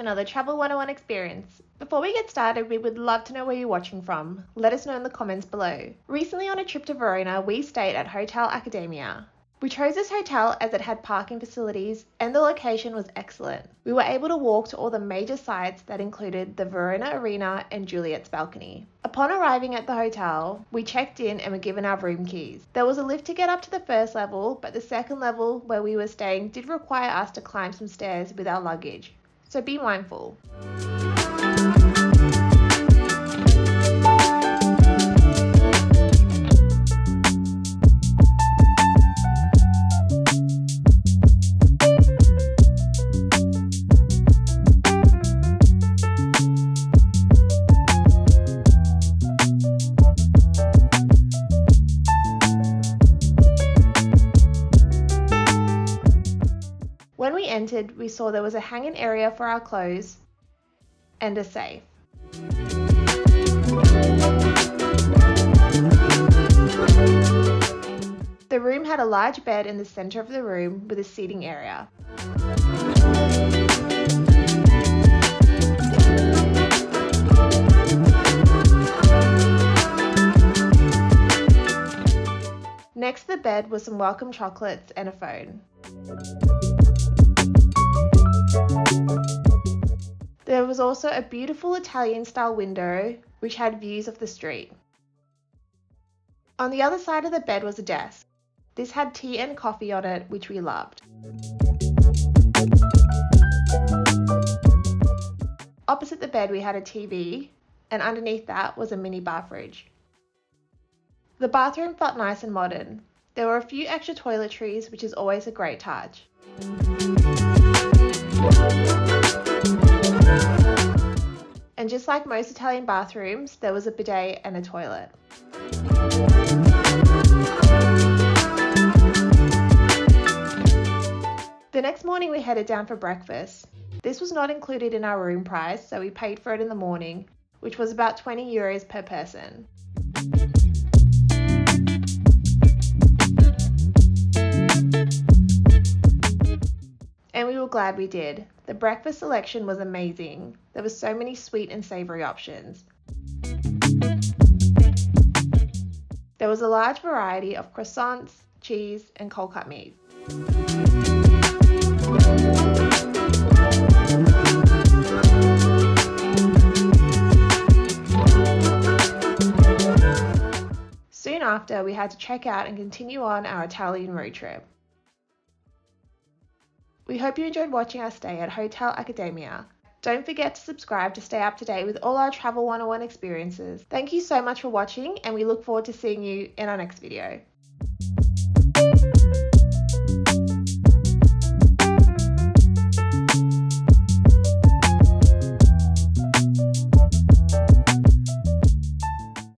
another Travel 101 experience. Before we get started, we would love to know where you're watching from. Let us know in the comments below. Recently on a trip to Verona, we stayed at Hotel Accademia. We chose this hotel as it had parking facilities and the location was excellent. We were able to walk to all the major sites that included the Verona Arena and Juliet's balcony. Upon arriving at the hotel, we checked in and were given our room keys. There was a lift to get up to the first level, but the second level where we were staying did require us to climb some stairs with our luggage, so be mindful. When we entered, we saw there was a hanging area for our clothes and a safe. The room had a large bed in the center of the room with a seating area. Next to the bed was some welcome chocolates and a phone. There was also a beautiful Italian-style window which had views of the street. On the other side of the bed was a desk. This had tea and coffee on it, which we loved. Opposite the bed we had a TV, and underneath that was a mini bar fridge. The bathroom felt nice and modern. There were a few extra toiletries, which is always a great touch. And just like most Italian bathrooms, there was a bidet and a toilet. The next morning we headed down for breakfast. This was not included in our room price, so we paid for it in the morning, which was about €20 per person. And we were glad we did. The breakfast selection was amazing. There were so many sweet and savory options. There was a large variety of croissants, cheese, and cold cut meat. Soon after, we had to check out and continue on our Italian road trip. We hope you enjoyed watching our stay at Hotel Accademia. Don't forget to subscribe to stay up to date with all our Travel 101 experiences. Thank you so much for watching, and we look forward to seeing you in our next video.